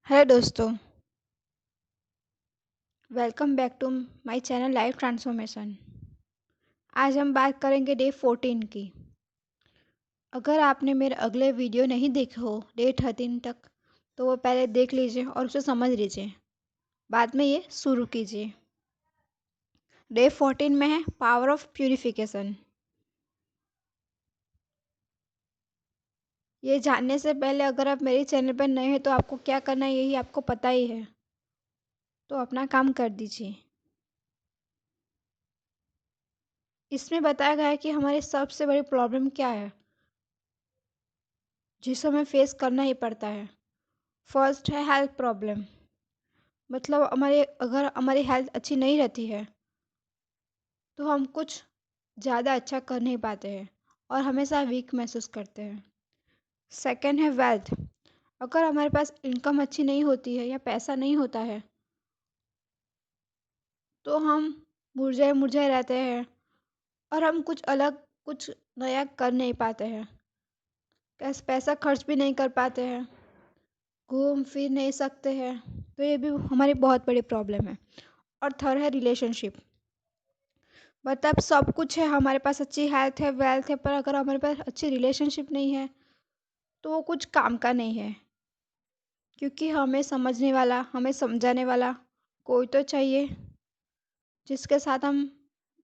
Hello दोस्तों, welcome back to my channel life transformation. आज हम बात करेंगे डे 14 की। अगर आपने मेरे अगले वीडियो नहीं देखे हो डे 13 तक, तो वो पहले देख लीजिए और उसे समझ लीजिए, बाद में ये शुरू कीजिए। डे 14 में है पावर ऑफ प्यूरिफिकेशन। ये जानने से पहले अगर आप मेरे चैनल पर नए हैं तो आपको क्या करना है यही आपको पता ही है, तो अपना काम कर दीजिए। इसमें बताया गया है कि हमारी सबसे बड़ी प्रॉब्लम क्या है जिसे हमें फेस करना ही पड़ता है। फर्स्ट है हेल्थ प्रॉब्लम। मतलब अगर हमारी हेल्थ अच्छी नहीं रहती है तो हम कुछ ज़्यादा अच्छा कर नहीं पाते हैं और हमेशा वीक महसूस करते हैं। सेकंड है वेल्थ। अगर हमारे पास इनकम अच्छी नहीं होती है या पैसा नहीं होता है तो हम मुरझाए मुरझाए रहते हैं और हम कुछ नया कर नहीं पाते हैं। पैसा खर्च भी नहीं कर पाते हैं, घूम फिर नहीं सकते हैं। तो ये भी हमारी बहुत बड़ी प्रॉब्लम है। और थर्ड है रिलेशनशिप। मतलब सब कुछ है, हमारे पास अच्छी हेल्थ है, वेल्थ है, पर अगर हमारे पास अच्छी रिलेशनशिप नहीं है तो वो कुछ काम का नहीं है। क्योंकि हमें समझने वाला, हमें समझाने वाला कोई तो चाहिए जिसके साथ हम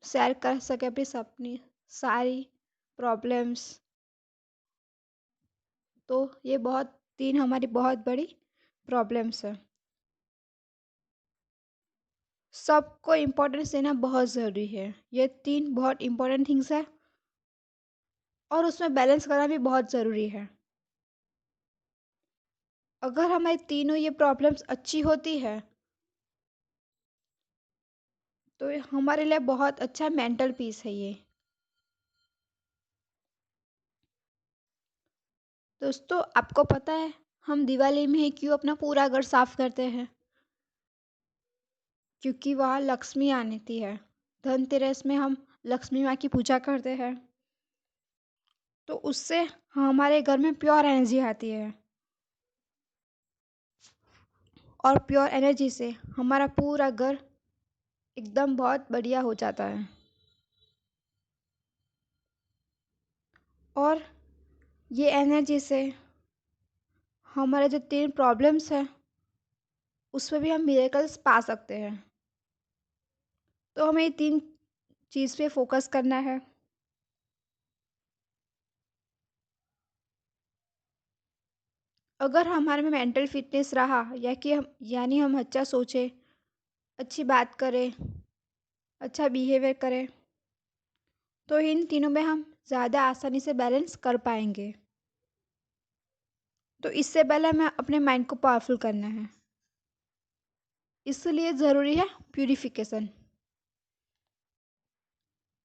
शेयर कर सके अपनी सारी प्रॉब्लम्स। तो ये बहुत तीन हमारी बहुत बड़ी प्रॉब्लम्स है। सबको इम्पोर्टेंस देना बहुत ज़रूरी है। ये तीन बहुत इम्पोर्टेंट थिंग्स है और उसमें बैलेंस करना भी बहुत ज़रूरी है। अगर हमारी तीनों ये प्रॉब्लम्स अच्छी होती है तो ये हमारे लिए बहुत अच्छा मेंटल पीस है ये। दोस्तों, आपको पता है हम दिवाली में ही क्यों अपना पूरा घर साफ करते हैं? क्योंकि वहाँ लक्ष्मी आती है। धनतेरस में हम लक्ष्मी माँ की पूजा करते हैं, तो उससे हमारे घर में प्योर एनर्जी आती है और प्योर एनर्जी से हमारा पूरा घर एकदम बहुत बढ़िया हो जाता है। और ये एनर्जी से हमारे जो तीन प्रॉब्लम्स हैं उसमें भी हम मिरेकल्स पा सकते हैं। तो हमें ये तीन चीज़ पे फोकस करना है। अगर हमारे में मेंटल फिटनेस रहा या कि हम यानी हम अच्छा सोचें, अच्छी बात करें, अच्छा बिहेवियर करें, तो इन तीनों में हम ज़्यादा आसानी से बैलेंस कर पाएंगे। तो इससे पहले हमें अपने माइंड को पावरफुल करना है। इसलिए ज़रूरी है प्यूरिफिकेशन।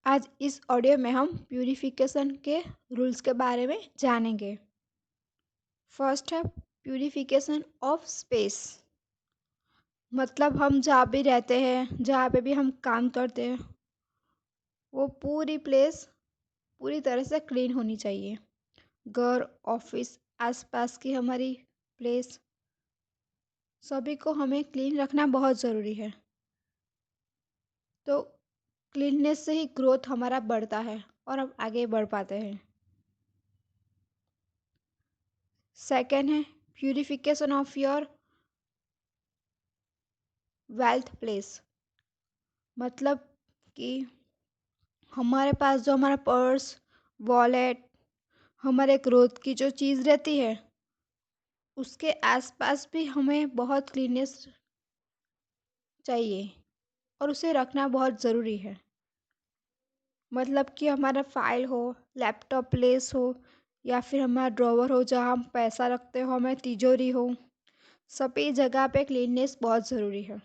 आज इस ऑडियो में हम प्यूरिफिकेशन के रूल्स के बारे में जानेंगे। फर्स्ट है प्यूरिफिकेशन ऑफ स्पेस। मतलब हम जहाँ भी रहते हैं, जहाँ पे भी हम काम करते हैं, वो पूरी प्लेस पूरी तरह से क्लीन होनी चाहिए। घर, ऑफिस, आसपास की हमारी प्लेस, सभी को हमें क्लीन रखना बहुत ज़रूरी है। तो क्लीननेस से ही ग्रोथ हमारा बढ़ता है और हम आगे बढ़ पाते हैं। सेकेंड है purification of your wealth place. मतलब कि हमारे पास जो हमारा पर्स, वॉलेट, हमारे ग्रोथ की जो चीज़ रहती है उसके आसपास भी हमें बहुत क्लीननेस चाहिए और उसे रखना बहुत ज़रूरी है। मतलब कि हमारा फाइल हो, लैपटॉप प्लेस हो, या फिर हमारा ड्रॉवर हो जहाँ हम पैसा रखते हो, हमें तिजोरी हो, सभी जगह पे क्लीननेस बहुत ज़रूरी है।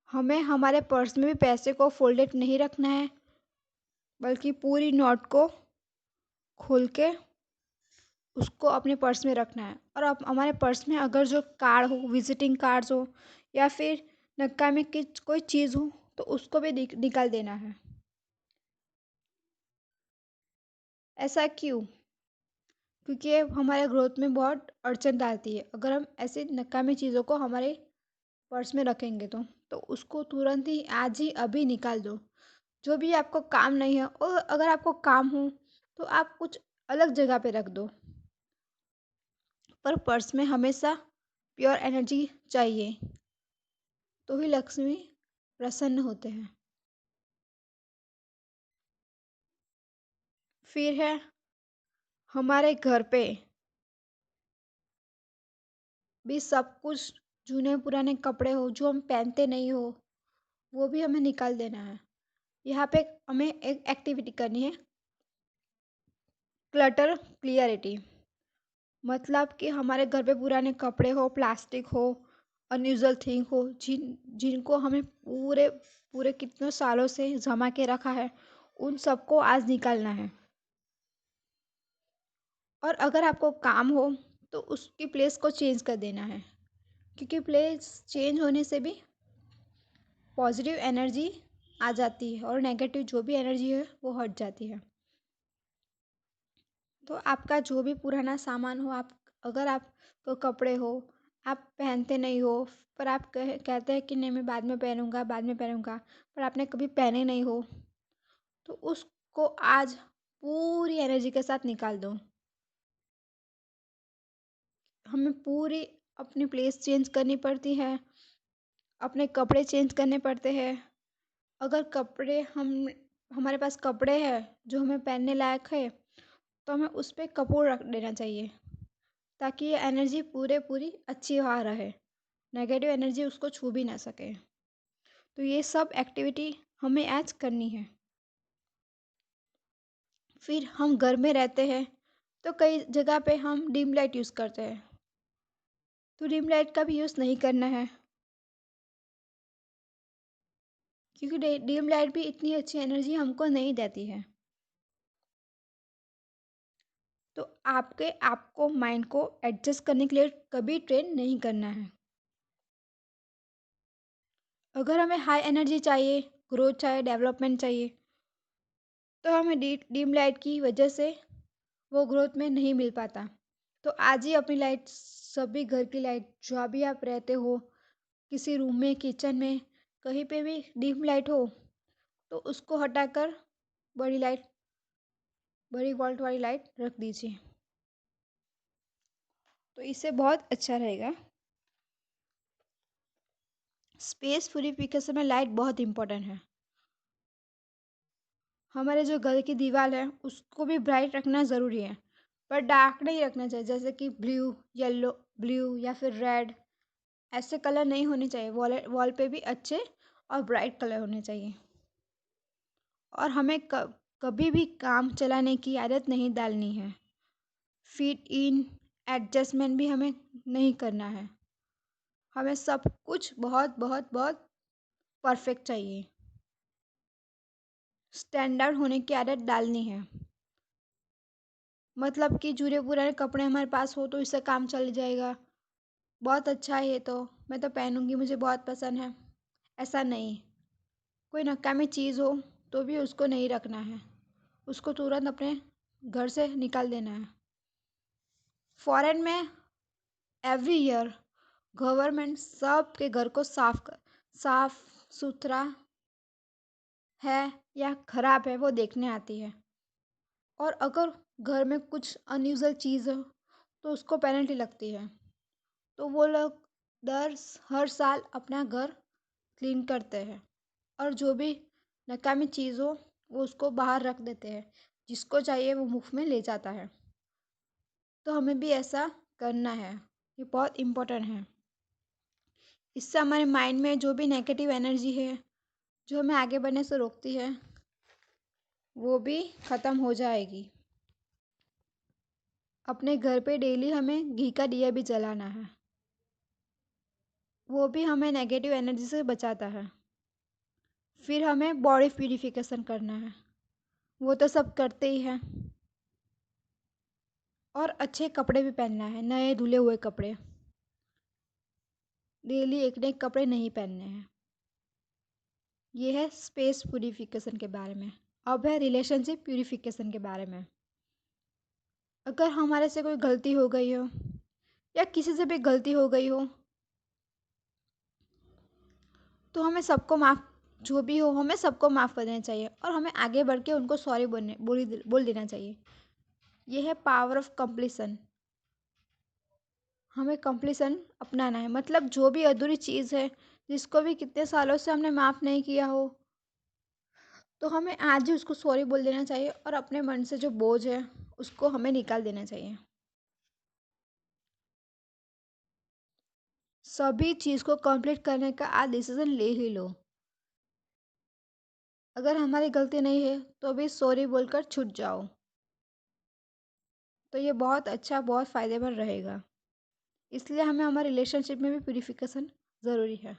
हमें हमारे पर्स में भी पैसे को फोल्डेड नहीं रखना है, बल्कि पूरी नोट को खोल के उसको अपने पर्स में रखना है। और अब हमारे पर्स में अगर जो कार्ड हो, विजिटिंग कार्ड्स हो, या फिर नक्कामी की कोई चीज़ हो तो उसको भी निकाल देना है। ऐसा क्यों? क्योंकि ये हमारे ग्रोथ में बहुत अड़चन डालती है। अगर हम ऐसे नकामी चीज़ों को हमारे पर्स में रखेंगे तो उसको तुरंत ही आज ही अभी निकाल दो। जो भी आपको काम नहीं है, और अगर आपको काम हो तो आप कुछ अलग जगह पे रख दो, पर पर्स में हमेशा प्योर एनर्जी चाहिए, तो ही लक्ष्मी प्रसन्न होते हैं। फिर है हमारे घर पे भी सब कुछ, जूने पुराने कपड़े हो जो हम पहनते नहीं हो, वो भी हमें निकाल देना है। यहाँ पे हमें एक एक्टिविटी करनी है, क्लटर क्लियरिटी। मतलब कि हमारे घर पे पुराने कपड़े हो, प्लास्टिक हो, अनयूजुअल थिंग हो, जिनको हमें पूरे पूरे कितने सालों से जमा के रखा है, उन सबको आज निकालना है। और अगर आपको काम हो तो उसकी प्लेस को चेंज कर देना है, क्योंकि प्लेस चेंज होने से भी पॉजिटिव एनर्जी आ जाती है और नेगेटिव जो भी एनर्जी है वो हट जाती है। तो आपका जो भी पुराना सामान हो, आप अगर आपको कपड़े हो, आप पहनते नहीं हो, पर आप कहते हैं कि नहीं मैं बाद में पहनूंगा, बाद में पहनूंगा, पर आपने कभी पहने नहीं हो, तो उसको आज पूरी एनर्जी के साथ निकाल दो। हमें पूरी अपनी प्लेस चेंज करनी पड़ती है, अपने कपड़े चेंज करने पड़ते हैं। अगर कपड़े हमारे पास कपड़े हैं जो हमें पहनने लायक है, तो हमें उस पर कपूर रख देना चाहिए, ताकि ये एनर्जी पूरे पूरी अच्छी वहाँ रहे, नेगेटिव एनर्जी उसको छू भी ना सके। तो ये सब एक्टिविटी हमें आज करनी है। फिर हम घर में रहते हैं तो कई जगह पे हम डिम लाइट यूज़ करते हैं, तो डिम लाइट का भी यूज़ नहीं करना है, क्योंकि डिम लाइट भी इतनी अच्छी एनर्जी हमको नहीं देती है। तो आपको माइंड को एडजस्ट करने के लिए कभी ट्रेन नहीं करना है। अगर हमें हाई एनर्जी चाहिए, ग्रोथ चाहिए, डेवलपमेंट चाहिए, तो हमें डिम लाइट की वजह से वो ग्रोथ में नहीं मिल पाता। तो आज ही अपनी लाइट, सभी घर की लाइट, जहाँ भी आप रहते हो, किसी रूम में, किचन में, कहीं पे भी डिम लाइट हो, तो उसको हटाकर बड़ी लाइट, बड़ी वोल्ट वाली लाइट रख दीजिए, तो इससे बहुत अच्छा रहेगा। स्पेस प्यूरिफिकेशन में लाइट बहुत इंपॉर्टेंट है। हमारे जो घर की दीवार है उसको भी ब्राइट रखना ज़रूरी है, पर डार्क नहीं रखना चाहिए, जैसे कि ब्लू, येलो, ब्लू या फिर रेड, ऐसे कलर नहीं होने चाहिए। वॉल वॉल पे भी अच्छे और ब्राइट कलर होने चाहिए। और हमें कभी भी काम चलाने की आदत नहीं डालनी है। फिट इन एडजस्टमेंट भी हमें नहीं करना है। हमें सब कुछ बहुत बहुत बहुत परफेक्ट चाहिए। स्टैंडर्ड होने की आदत डालनी है। मतलब कि जूने पुराने कपड़े हमारे पास हो तो इससे काम चल जाएगा, बहुत अच्छा है ये, तो मैं तो पहनूंगी, मुझे बहुत पसंद है, ऐसा नहीं। कोई नकामी चीज़ हो तो भी उसको नहीं रखना है, उसको तुरंत अपने घर से निकाल देना है। फॉरेन में एवरी ईयर गवर्नमेंट सबके घर को साफ सुथरा है या खराब है वो देखने आती है। और अगर घर में कुछ अनयूजुअल चीज़ हो तो उसको पेनल्टी लगती है। तो वो लोग हर साल अपना घर क्लीन करते हैं, और जो भी नकामी चीज़ हो वो उसको बाहर रख देते हैं, जिसको चाहिए वो मुफ्त में ले जाता है। तो हमें भी ऐसा करना है, ये बहुत इम्पोर्टेंट है। इससे हमारे माइंड में जो भी नेगेटिव एनर्जी है जो हमें आगे बढ़ने से रोकती है, वो भी ख़त्म हो जाएगी। अपने घर पे डेली हमें घी का दिया भी जलाना है, वो भी हमें नेगेटिव एनर्जी से बचाता है। फिर हमें बॉडी प्यूरिफिकेशन करना है, वो तो सब करते ही हैं। और अच्छे कपड़े भी पहनना है, नए धुले हुए कपड़े, डेली एक न एक कपड़े नहीं पहनने हैं। ये है स्पेस प्यूरिफिकेशन के बारे में। अब है रिलेशनशिप प्यूरिफिकेशन के बारे में। अगर हमारे से कोई गलती हो गई हो या किसी से भी गलती हो गई हो तो हमें सबको माफ़ जो भी हो हमें सबको माफ़ कर देना चाहिए और हमें आगे बढ़ के उनको सॉरी बोल देना चाहिए। ये है पावर ऑफ कंप्लीसन। हमें कंप्लीसन अपनाना है, मतलब जो भी अधूरी चीज़ है जिसको भी कितने सालों से हमने माफ़ नहीं किया हो तो हमें आज ही उसको सॉरी बोल देना चाहिए और अपने मन से जो बोझ है उसको हमें निकाल देना चाहिए। सभी चीज़ को कंप्लीट करने का आज डिसीजन ले ही लो। अगर हमारी गलती नहीं है तो भी सॉरी बोलकर छूट जाओ, तो ये बहुत अच्छा, बहुत फ़ायदेमंद रहेगा। इसलिए हमें हमारे रिलेशनशिप में भी प्यूरिफिकेशन ज़रूरी है।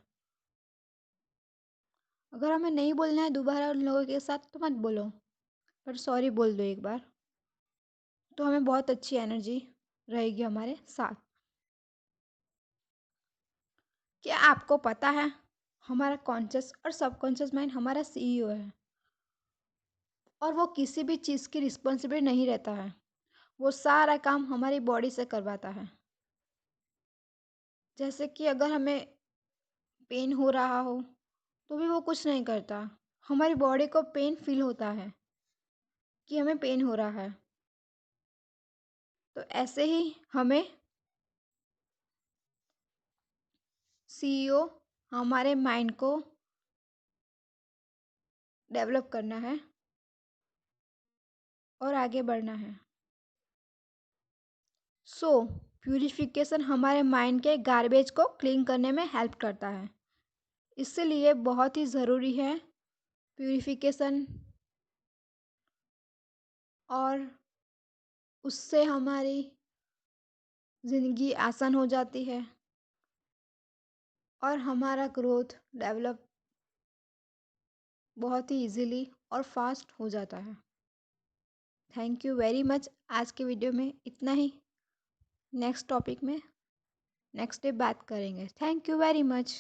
अगर हमें नहीं बोलना है दोबारा उन लोगों के साथ तो मत बोलो, पर सॉरी बोल दो एक बार, तो हमें बहुत अच्छी एनर्जी रहेगी हमारे साथ। क्या आपको पता है हमारा कॉन्शियस और सबकॉन्शियस माइंड हमारा सीईओ है और वो किसी भी चीज़ की रिस्पॉन्सिबिलिटी नहीं रहता है। वो सारा काम हमारी बॉडी से करवाता है। जैसे कि अगर हमें पेन हो रहा हो तो भी वो कुछ नहीं करता। हमारी बॉडी को पेन फील होता है कि हमें पेन हो रहा है। तो ऐसे ही हमें सीईओ हमारे माइंड को डेवलप करना है और आगे बढ़ना है। सो प्यूरिफिकेशन हमारे माइंड के गार्बेज को क्लीन करने में हेल्प करता है। इसलिए बहुत ही ज़रूरी है प्यूरिफिकेशन, और उससे हमारी ज़िंदगी आसान हो जाती है और हमारा ग्रोथ डेवलप बहुत ही इजीली और फास्ट हो जाता है। Thank you very much. आज के वीडियो में इतना ही। नेक्स्ट टॉपिक में नेक्स्ट डे बात करेंगे। Thank you very much.